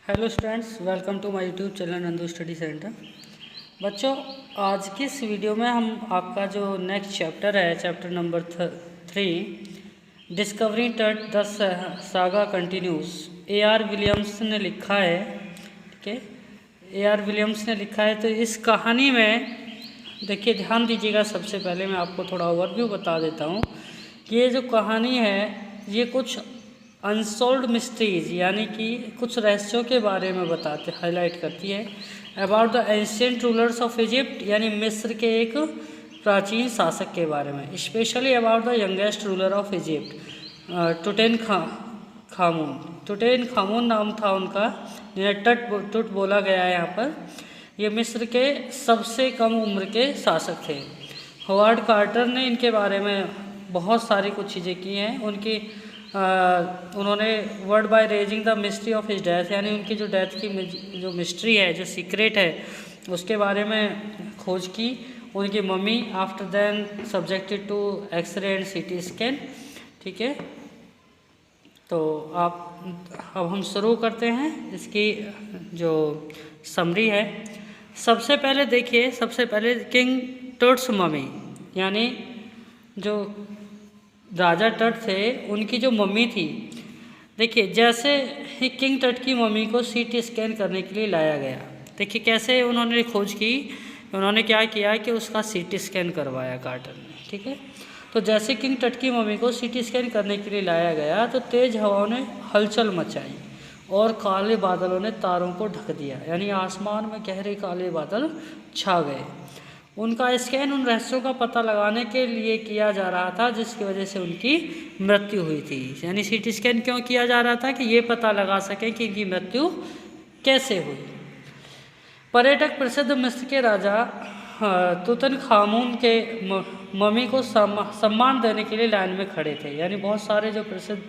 Hello students, welcome to my YouTube channel Nandu study centre. बच्चों, आज की इस वीडियो में हम आपका जो नेक्स्ट चैप्टर है, चैप्टर नंबर 3 डिस्कवरी टर्ट the saga continues, A R. Williams ने लिखा है। ठीक है, ए.आर. विलियम्स ने लिखा है। तो इस कहानी में देखिए, ध्यान दीजिएगा। सबसे पहले मैं आपको थोड़ा ओवरव्यू बता देता हूँ कि ये जो कहानी है ये कुछ अनसॉल्व्ड मिस्ट्रीज यानी कि कुछ रहस्यों के बारे में बताते हाईलाइट करती है। About the ancient rulers of Egypt, यानी मिस्र के एक प्राचीन शासक के बारे में। Specially about the youngest ruler of Egypt, Tutankhamun नाम था उनका, जिन्हें टुट बोला गया है यहाँ पर। ये मिस्र के सबसे कम उम्र के शासक थे। हॉवर्ड कार्टर ने इनके बारे में बहुत सारी कुछ चीज़ें की हैं। उन्होंने word by raising the mystery of his death, यानी उनकी जो डेथ की जो मिस्ट्री है, जो सीक्रेट है, उसके बारे में खोज की। उनकी mummy after then subjected to X ray and CT scan. ठीक है, तो अब हम शुरू करते हैं इसकी जो समरी है। सबसे पहले देखिए, सबसे पहले किंग टुट्स मम्मी, यानी जो राजा टट थे उनकी जो मम्मी थी। देखिए, जैसे ही किंग टट की मम्मी को सीटी स्कैन करने के लिए लाया गया, देखिए कैसे उन्होंने खोज की। उन्होंने क्या किया कि उसका सीटी स्कैन करवाया कार्टर ने। ठीक है, तो जैसे किंग टट की मम्मी को सीटी स्कैन करने के लिए लाया गया तो तेज़ हवाओं ने हलचल मचाई और काले बादलों ने तारों को ढक दिया, यानी आसमान में गहरे काले बादल छा गए। उनका स्कैन उन रहस्यों का पता लगाने के लिए किया जा रहा था जिसकी वजह से उनकी मृत्यु हुई थी। यानी सीटी स्कैन क्यों किया जा रहा था कि ये पता लगा सकें कि इनकी मृत्यु कैसे हुई। पर्यटक प्रसिद्ध मिस्र के राजा तुतनखामुन के मम्मी को सम्मान देने के लिए लाइन में खड़े थे। यानी बहुत सारे जो प्रसिद्ध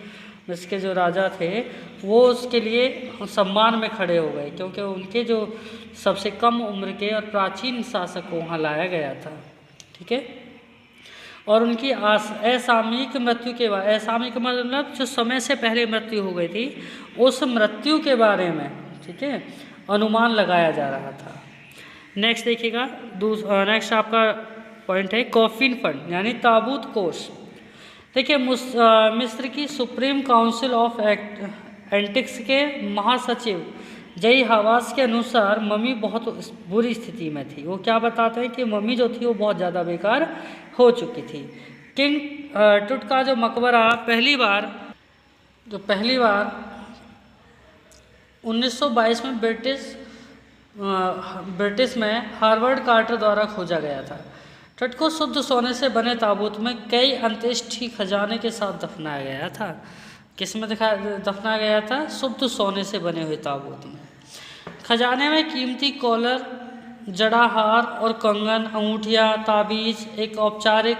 मिस्र के जो राजा थे वो उसके लिए सम्मान में खड़े हो गए, क्योंकि उनके जो सबसे कम उम्र के और प्राचीन शासक को वहाँ लाया गया था। ठीक है, और उनकी असामयिक मृत्यु के बाद, असामयिक मतलब जो समय से पहले मृत्यु हो गई थी, उस मृत्यु के बारे में, ठीक है, अनुमान लगाया जा रहा था। नेक्स्ट देखिएगा, नेक्स्ट आपका पॉइंट है कॉफिन फंड, यानी ताबूत कोष। देखिए, मिस्र की सुप्रीम काउंसिल ऑफ एंटिक्स के महासचिव जई हवास के अनुसार मम्मी बहुत बुरी स्थिति में थी। वो क्या बताते हैं कि मम्मी जो थी वो बहुत ज़्यादा बेकार हो चुकी थी। किंग टुट का जो मकबरा पहली बार 1922 में ब्रिटिश में हार्वर्ड कार्टर द्वारा खोजा गया था। टट को शुद्ध सोने से बने ताबूत में कई अंत्येष्टि खजाने के साथ दफनाया गया था। किस में दफनाया गया था? शुद्ध सोने से बने हुए ताबूत में। खजाने में कीमती कॉलर, जड़ाहार और कंगन, अंगूठियाँ, ताबीज, एक औपचारिक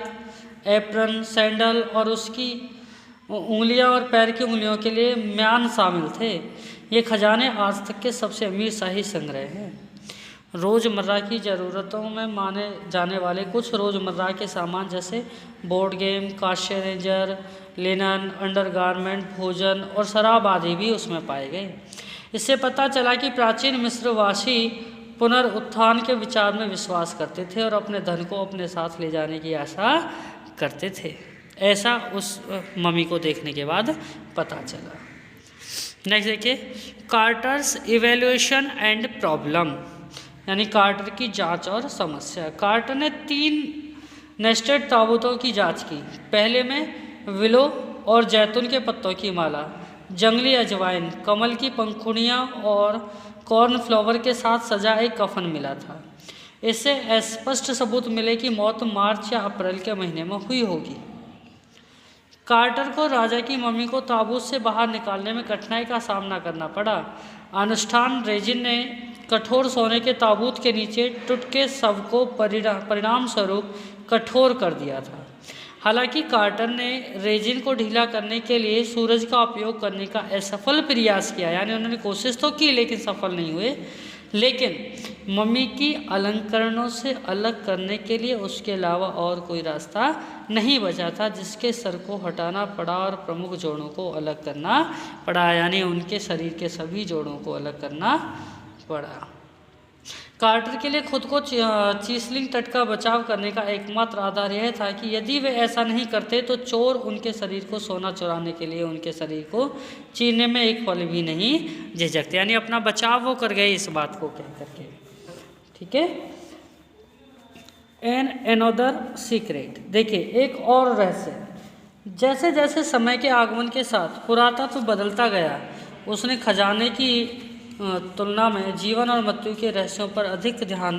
एप्रन, सैंडल और उसकी उंगलियां और पैर की उंगलियों के लिए म्यान शामिल थे। ये खजाने आज तक के सबसे अमीर शाही संग्रह हैं। रोज़मर्रा की ज़रूरतों में माने जाने वाले कुछ रोज़मर्रा के सामान जैसे बोर्ड गेम, काश्यरेजर, लिनन, अंडरगारमेंट, भोजन और शराब आदि भी उसमें पाए गए। इससे पता चला कि प्राचीन मिस्रवासी पुनरुत्थान के विचार में विश्वास करते थे और अपने धन को अपने साथ ले जाने की आशा करते थे। ऐसा उस मम्मी को देखने के बाद पता चला। नेक्स्ट देखिए, कार्टर्स इवेल्युएशन एंड प्रॉब्लम, यानी कार्टर की जांच और समस्या। कार्टर ने 3 नेस्टेड ताबूतों की जांच की। पहले में विलो और जैतून के पत्तों की माला, जंगली अजवाइन, कमल की पंखुड़ियाँ और कॉर्नफ्लावर के साथ सजा एक कफन मिला था। इससे स्पष्ट सबूत मिले कि मौत मार्च या अप्रैल के महीने में हुई होगी। कार्टर को राजा की मम्मी को ताबूत से बाहर निकालने में कठिनाई का सामना करना पड़ा। अनुष्ठान रेजिन ने कठोर सोने के ताबूत के नीचे टुट के शव को परिणाम स्वरूप कठोर कर दिया था। हालांकि कार्टर ने रेजिन को ढीला करने के लिए सूरज का उपयोग करने का असफल प्रयास किया, यानी उन्होंने कोशिश तो की लेकिन सफल नहीं हुए। लेकिन मम्मी की अलंकरणों से अलग करने के लिए उसके अलावा और कोई रास्ता नहीं बचा था, जिसके सर को हटाना पड़ा और प्रमुख जोड़ों को अलग करना पड़ा, यानी उनके शरीर के सभी जोड़ों को अलग करना पड़ा। कार्टर के लिए खुद को चीसलिंग तट का बचाव करने का एकमात्र आधार यह था कि यदि वे ऐसा नहीं करते तो चोर उनके शरीर को सोना चुराने के लिए उनके शरीर को चीरने में एक पल भी नहीं झिझकते, यानी अपना बचाव वो कर गए इस बात को कह करके। ठीक है। एन अनदर सीक्रेट, देखिए एक और रहस्य, जैसे जैसे समय के आगमन के साथ पुरातत्व बदलता गया, उसने खजाने की तुलना में जीवन और मृत्यु के रहस्यों पर अधिक ध्यान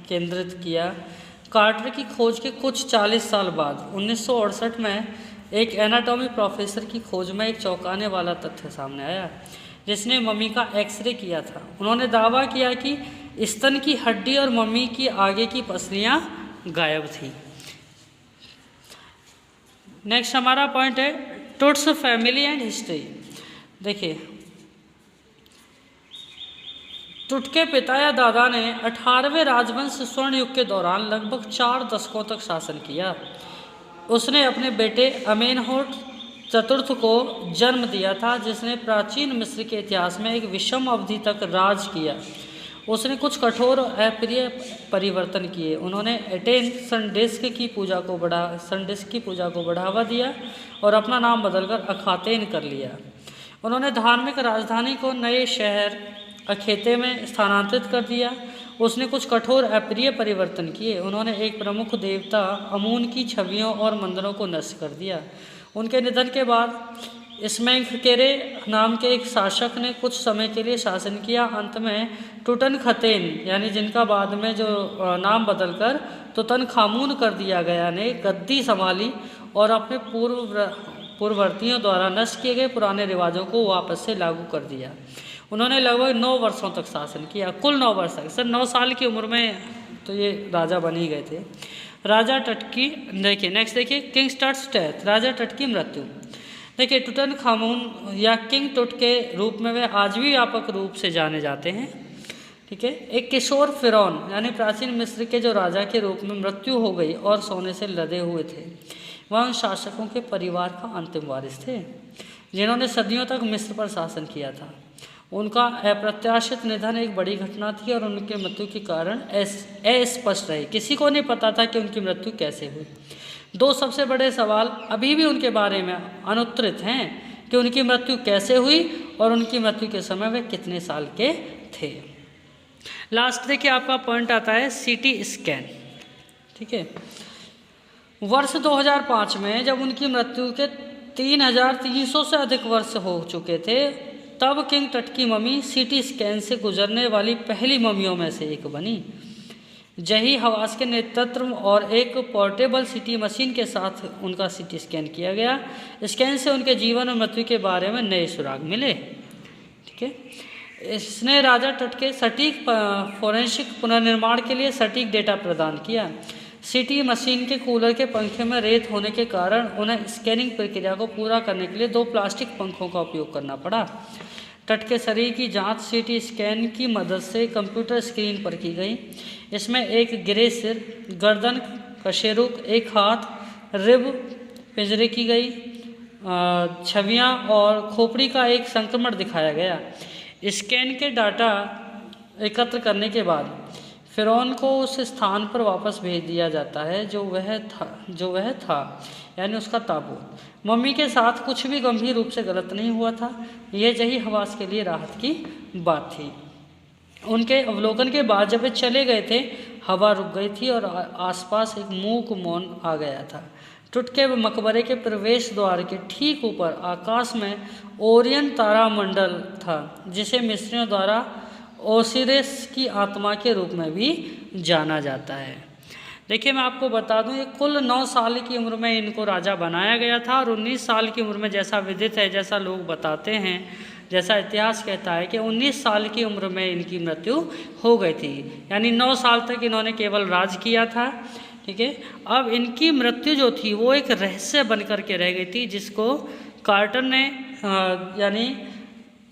केंद्रित किया। कार्टर की खोज के कुछ 40 साल बाद 1968 में एक एनाटॉमी प्रोफेसर की खोज में एक चौंकाने वाला तथ्य सामने आया, जिसने मम्मी का एक्सरे किया था। उन्होंने दावा किया कि स्तन की हड्डी और मम्मी की आगे की पसलियां गायब थी। नेक्स्ट हमारा पॉइंट है टुट्स फैमिली एंड हिस्ट्री। देखिए टुट के पिता या दादा ने 18वें राजवंश स्वर्ण युग के दौरान लगभग 4 दशकों तक शासन किया। उसने अपने बेटे अमेनहोट चतुर्थ को जन्म दिया था, जिसने प्राचीन मिस्र के इतिहास में एक विषम अवधि तक राज किया। उसने कुछ कठोर और अप्रिय परिवर्तन किए। उन्होंने एटेन सनडिस्क की पूजा को बढ़ावा दिया और अपना नाम बदलकर अखातेन कर लिया। उन्होंने धार्मिक राजधानी को नए शहर अखेते में स्थानांतरित कर दिया। उसने कुछ कठोर अप्रिय परिवर्तन किए। उन्होंने एक प्रमुख देवता अमून की छवियों और मंदिरों को नष्ट कर दिया। उनके निधन के बाद स्मेंखकेरे नाम के एक शासक ने कुछ समय के लिए शासन किया। अंत में टुटनखतेन, यानी जिनका बाद में जो नाम बदलकर तुतनखामून कर दिया गया, ने गद्दी संभाली और अपने पूर्ववर्तियों द्वारा नष्ट किए गए पुराने रिवाजों को वापस से लागू कर दिया। उन्होंने लगभग 9 वर्षों तक शासन किया, कुल 9 वर्ष तक। सर 9 साल की उम्र में तो ये राजा बन ही गए थे। राजा टट की, देखिए नेक्स्ट देखिए किंग टट्स डेथ, राजा टट की मृत्यु। देखिए टुटनखामून या किंग टुट के रूप में वे आज भी व्यापक रूप से जाने जाते हैं। ठीक है। एक किशोर फिरौन यानी प्राचीन मिस्र के जो राजा के रूप में मृत्यु हो गई और सोने से लदे हुए थे, वह उन शासकों के परिवार का अंतिम वारिस थे जिन्होंने सदियों तक मिस्र पर शासन किया था। उनका अप्रत्याशित निधन एक बड़ी घटना थी और उनकी मृत्यु के कारण अस्पष्ट रहे। किसी को नहीं पता था कि उनकी मृत्यु कैसे हुई। 2 सबसे बड़े सवाल अभी भी उनके बारे में अनुत्तरित हैं कि उनकी मृत्यु कैसे हुई और उनकी मृत्यु के समय वे कितने साल के थे। लास्ट देखिए आपका पॉइंट आता है सीटी स्कैन। ठीक है। वर्ष 2005 में जब उनकी मृत्यु के 3300 से अधिक वर्ष हो चुके थे, तब किंग टट की मम्मी सीटी स्कैन से गुजरने वाली पहली मम्मियों में से एक बनी। जही हवास के नेतृत्व और एक पोर्टेबल सीटी मशीन के साथ उनका सीटी स्कैन किया गया। स्कैन से उनके जीवन और मृत्यु के बारे में नए सुराग मिले। ठीक है। इसने राजा टट के सटीक फोरेंसिक पुनर्निर्माण के लिए सटीक डेटा प्रदान किया। सीटी मशीन के कूलर के पंखे में रेत होने के कारण उन्हें स्कैनिंग प्रक्रिया को पूरा करने के लिए 2 प्लास्टिक पंखों का उपयोग करना पड़ा। टट के शरीर की जांच सीटी स्कैन की मदद से कंप्यूटर स्क्रीन पर की गई। इसमें एक गिरे सिर, गर्दन, कशेरुक, एक हाथ, रिब पिंजरे की गई छवियां और खोपड़ी का एक संक्रमण दिखाया गया। स्कैन के डाटा एकत्र करने के बाद फिरौन को उस स्थान पर वापस भेज दिया जाता है जो वह था, यानी उसका ताबूत। मम्मी के साथ कुछ भी गंभीर रूप से गलत नहीं हुआ था। यह जही हवास के लिए राहत की बात थी। उनके अवलोकन के बाद जब वे चले गए थे, हवा रुक गई थी और आसपास एक मूक मौन आ गया था। टुट के मकबरे के प्रवेश द्वार के ठीक ऊपर आकाश में ओरियन तारामंडल था, जिसे मिस्रियों द्वारा ओसिरिस की आत्मा के रूप में भी जाना जाता है। देखिए मैं आपको बता दूं, ये कुल 9 साल की उम्र में इनको राजा बनाया गया था और 19 साल की उम्र में, जैसा विदित है, जैसा लोग बताते हैं, जैसा इतिहास कहता है कि 19 साल की उम्र में इनकी मृत्यु हो गई थी। यानी 9 साल तक इन्होंने केवल राज किया था। ठीक है। अब इनकी मृत्यु जो थी वो एक रहस्य बन कर के रह गई थी, जिसको कार्टर ने यानी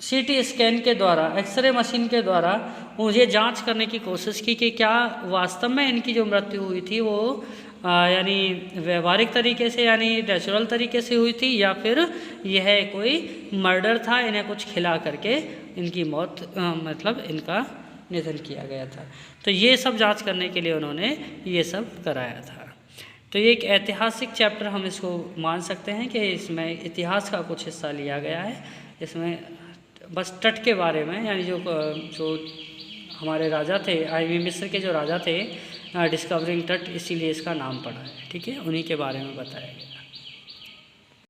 सीटी स्कैन के द्वारा, एक्सरे मशीन के द्वारा मुझे जांच करने की कोशिश की कि क्या वास्तव में इनकी जो मृत्यु हुई थी वो यानी व्यवहारिक तरीके से यानी नेचुरल तरीके से हुई थी या फिर यह कोई मर्डर था, इन्हें कुछ खिला करके इनकी मौत मतलब इनका निधन किया गया था। तो ये सब जांच करने के लिए उन्होंने ये सब कराया था। तो ये एक ऐतिहासिक चैप्टर हम इसको मान सकते हैं कि इसमें इतिहास का कुछ हिस्सा लिया गया है। इसमें बस तट के बारे में यानी जो हमारे राजा थे, आईवी मिस्र के जो राजा थे डिस्कवरिंग तट, इसीलिए इसका नाम पड़ा है। ठीक है, उन्हीं के बारे में बताया गया।